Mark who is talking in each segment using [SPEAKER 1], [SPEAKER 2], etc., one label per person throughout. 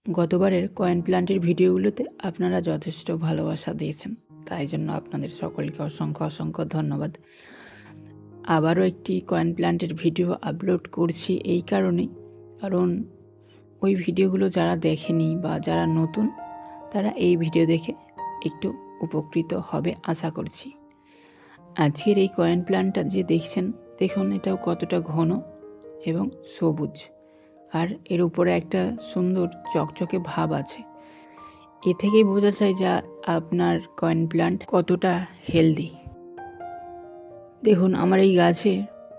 [SPEAKER 1] গতবারের কয়েন প্ল্যান্টের ভিডিওগুলোতে আপনারা যথেষ্ট ভালোবাসা দিয়েছেন, তাই জন্য আপনাদের সকলকে অসংখ্য ধন্যবাদ। আবারও একটি কয়েন প্ল্যান্টের ভিডিও আপলোড করছি এই কারণেই, কারণ ওই ভিডিওগুলো যারা দেখেনি বা যারা নতুন তারা এই ভিডিও দেখে একটু উপকৃত হবে আশা করছি। আজকের এই কয়েন প্ল্যান্টটা যে দেখছেন, দেখুন এটাও কতটা ঘন এবং সবুজ, আর এর উপরে একটা সুন্দর চকচকে ভাব আছে। এ থেকেই বোঝা যায় যে আপনার কয়েন প্ল্যান্ট কতটা হেলদি। দেখুন আমার এই গাছে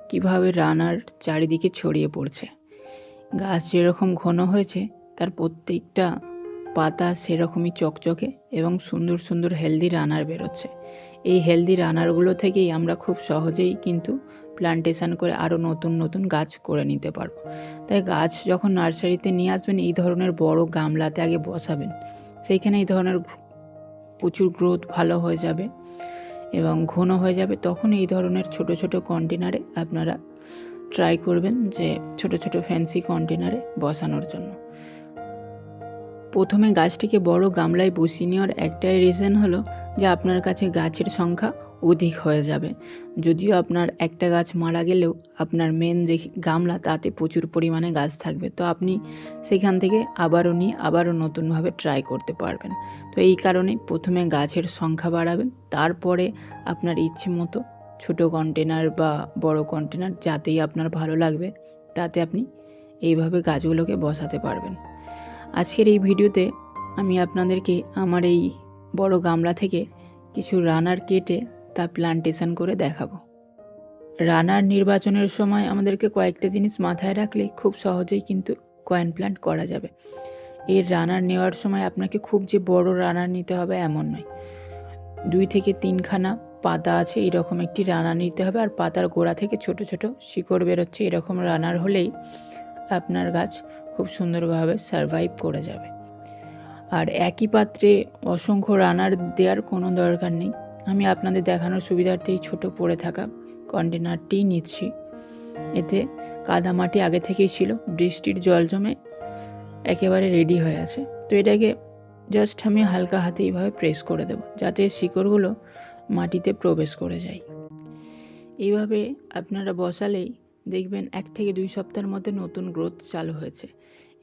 [SPEAKER 1] কিভাবে রানার চারিদিকে ছড়িয়ে পড়ছে। গাছ যেরকম ঘন হয়েছে তার প্রত্যেকটা পাতা সেরকমই চকচকে এবং সুন্দর সুন্দর হেলদি রানার বেরোচ্ছে। এই হেলদি রানারগুলো থেকেই আমরা খুব সহজেই কিন্তু প্লান্টেশন করে আরও নতুন নতুন গাছ করে নিতে পারবো। তাই গাছ যখন নার্সারিতে নিয়ে আসবেন, এই ধরনের বড় গামলাতে আগে বসাবেন, সেইখানে এই ধরনের প্রচুর গ্রোথ ভালো হয়ে যাবে এবং ঘন হয়ে যাবে। তখন এই ধরনের ছোট ছোট কন্টেনারে আপনারা ট্রাই করবেন যে ছোট ছোট ফ্যান্সি কন্টেনারে বসানোর জন্য। প্রথমে গাছটিকে বড় গামলায় বসিয়ে নেওয়ার একটাই রিজন হলো যে আপনার কাছে গাছের সংখ্যা অধিক হয়ে যাবে। যদিও আপনার একটা গাছ মারা গেলেও আপনার মেন যে গামলা তাতে প্রচুর পরিমাণে গাছ থাকবে, তো আপনি সেখান থেকে আবারও নতুনভাবে ট্রাই করতে পারবেন। তো এই কারণে প্রথমে গাছের সংখ্যা বাড়াবেন, তারপরে আপনার ইচ্ছে মতো ছোট কন্টেনার বা বড় কন্টেনার যাতেই আপনার ভালো লাগবে তাতে আপনি এইভাবে গাছগুলোকে বসাতে পারবেন। আজকের এই ভিডিওতে আমি আপনাদেরকে আমার এই বড় গামলা থেকে কিছু রানার কেটে তা প্লান্টেশন করে দেখাবো। রানার নির্বাচনের সময় আমাদেরকে কয়েকটা জিনিস মাথায় রাখলে খুব সহজেই কিন্তু কয়েন প্ল্যান্ট করা যাবে। এর রানার নেওয়ার সময় আপনাকে খুব যে বড় রানার নিতে হবে এমন নয়। 2 থেকে 3 খানা পাতা আছে এরকম একটি রানার নিতে হবে, আর পাতার গোড়া থেকে ছোট ছোট শিকড় বেরোচ্ছে এরকম রানার হলেই আপনার গাছ খুব সুন্দরভাবে সারভাইভ করে যাবে। আর একই পাত্রে অসংখ্য রানার দেওয়ার কোনো দরকার নেই। আমি আপনাদের দেখানোর সুবিধার্থেই ছোট পড়ে থাকা কন্টেনারটি নিচ্ছি। এতে কাদা মাটি আগে থেকেই ছিল, বৃষ্টির জল জমে একেবারে রেডি হয়ে আছে। তো এটাকে জাস্ট আমি হালকা হাতে এইভাবে প্রেস করে দেব যাতে শিকড়গুলো মাটিতে প্রবেশ করে যায়। এইভাবে আপনারা বসালেই দেখবেন 1 থেকে 2 সপ্তাহের মধ্যে নতুন গ্রোথ চালু হয়েছে।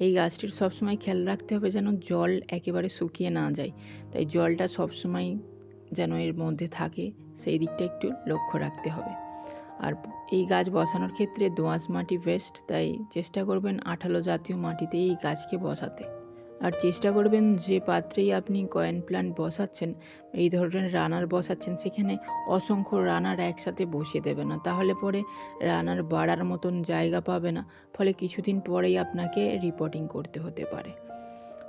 [SPEAKER 1] এই গাছটির সবসময় খেয়াল রাখতে হবে যেন জল একেবারে শুকিয়ে না যায়, তাই জলটা সবসময় যেন এর মধ্যে থাকে সেই দিকটা একটু লক্ষ্য রাখতে হবে। আর এই গাছ বসানোর ক্ষেত্রে দোআঁশ মাটি বেস্ট, তাই চেষ্টা করবেন আঠালো জাতীয় মাটিতেই এই গাছকে বসাতে। আর চেষ্টা করবেন যে পাত্রেই আপনি কয়েন প্ল্যান্ট বসাচ্ছেন, এই ধরনের রানার বসাচ্ছেন, সেখানে অসংখ্য রানার একসাথে বসিয়ে দেবে না, তাহলে পরে রানার বাড়ার মতন জায়গা পাবে না, ফলে কিছুদিন পরেই আপনাকে রিপোর্টিং করতে হতে পারে।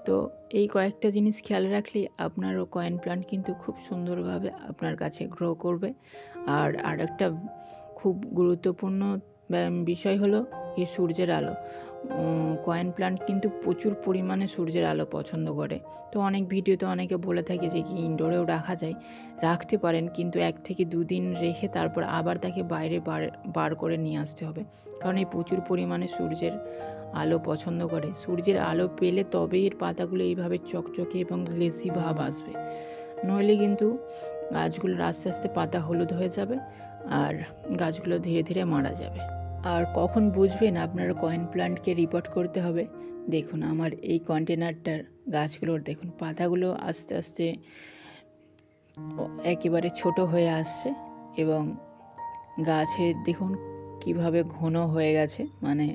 [SPEAKER 1] তো এই কয়েকটা জিনিস খেয়াল রাখলেই আপনারও কয়েন প্ল্যান্ট কিন্তু খুব সুন্দরভাবে আপনার কাছে গ্রো করবে। আর একটা খুব গুরুত্বপূর্ণ বিষয় হলো এই সূর্যের আলো। কয়েন প্ল্যান্ট কিন্তু প্রচুর পরিমাণে সূর্যের আলো পছন্দ করে। তো অনেক ভিডিওতে অনেকে বলে থাকে যে কি ইনডোরেও রাখা যায়, রাখতে পারেন, কিন্তু 1 থেকে 2 দিন রেখে তারপর আবার তাকে বাইরে বার করে নিয়ে আসতে হবে, কারণ এই প্রচুর পরিমাণে সূর্যের আলো পছন্দ করে। সূর্যের আলো পেলে তবেই এর পাতাগুলো এইভাবে চকচকে এবং গ্লেজি ভাব আসবে, নইলে কিন্তু গাছগুলোর আস্তে আস্তে পাতা হলুদ হয়ে যাবে আর গাছগুলো ধীরে ধীরে মারা যাবে। আর কখন বুঝবেন আপনার কয়েন প্ল্যান্টকে রিপোর্ট করতে হবে? দেখুন আমার এই কন্টেনারটার গাছগুলোর দেখুন পাতাগুলো আস্তে আস্তে একেবারে ছোট হয়ে আসছে এবং গাছে দেখুন কিভাবে ঘন হয়ে গেছে, মানে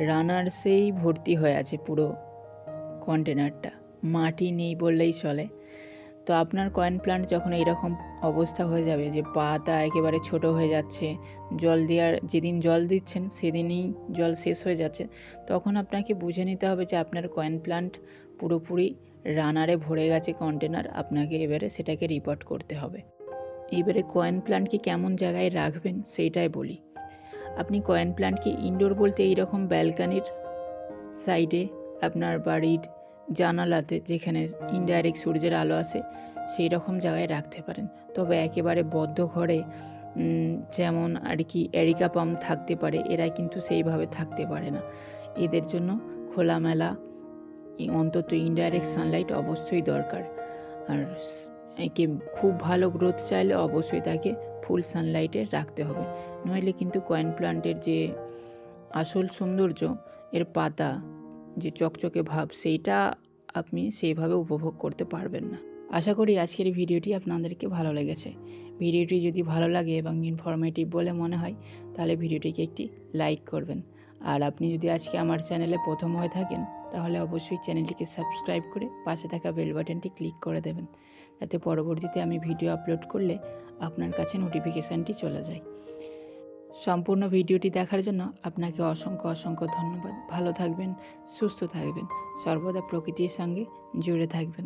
[SPEAKER 1] রানার সেই ভর্তি হয়ে আছে পুরো কন্টেনারটা, মাটি নেই বললেই চলে। তো আপনার কয়েন প্ল্যান্ট যখন এইরকম অবস্থা হয়ে যাবে যে পাতা একেবারে ছোট হয়ে যাচ্ছে, জল দেওয়ার যেদিন জল দিচ্ছেন সেদিনই জল শেষ হয়ে যাচ্ছে, তখন আপনাকে বুঝে নিতে হবে যে আপনার কয়েন প্ল্যান্ট পুরোপুরি রানারে ভরে গেছে কন্টেনার, আপনাকে এবারে সেটাকে রিপোর্ট করতে হবে। এবারে কয়েন প্ল্যান্টকে কেমন জায়গায় রাখবেন সেইটাই বলি। আপনি কয়েন প্ল্যান্টকে ইনডোর বলতে এইরকম ব্যালকানির সাইডে, আপনার বাড়ির জানালাতে যেখানে ইনডাইরেক্ট সূর্যের আলো আসে সেই রকম জায়গায় রাখতে পারেন। তবে একেবারে বদ্ধ ঘরে যেমন আর কি এরিকা পাম থাকতে পারে, এরা কিন্তু সেইভাবে থাকতে পারে না। এদের জন্য খোলামেলা অন্তত ইনডাইরেক্ট সানলাইট অবশ্যই দরকার। আর একে খুব ভালো গ্রোথ চাইলে অবশ্যই তাকে ফুল সানলাইটে রাখতে হবে, নইলে কিন্তু কয়েন প্লান্টের যে আসল সৌন্দর্য, এর পাতা যে চকচকে ভাব, সেইটা আপনি সেইভাবে উপভোগ করতে পারবেন না। আশা করি আজকের ভিডিওটি আপনাদেরকে ভালো লেগেছে। ভিডিওটি যদি ভালো লাগে এবং ইনফরমেটিভ বলে মনে হয় তাহলে ভিডিওটিকে একটি লাইক করবেন। আর আপনি যদি আজকে আমার চ্যানেলে প্রথম হয়ে থাকেন তাহলে অবশ্যই চ্যানেলটিকে সাবস্ক্রাইব করে পাশে থাকা বেল বাটনটি ক্লিক করে দেবেন, যাতে পরবর্তীতে আমি ভিডিও আপলোড করলে আপনার কাছে নোটিফিকেশানটি চলে যায়। সম্পূর্ণ ভিডিওটি দেখার জন্য আপনাকে অসংখ্য অসংখ্য ধন্যবাদ। ভালো থাকবেন, সুস্থ থাকবেন, সর্বদা প্রকৃতির সঙ্গে জুড়ে থাকবেন।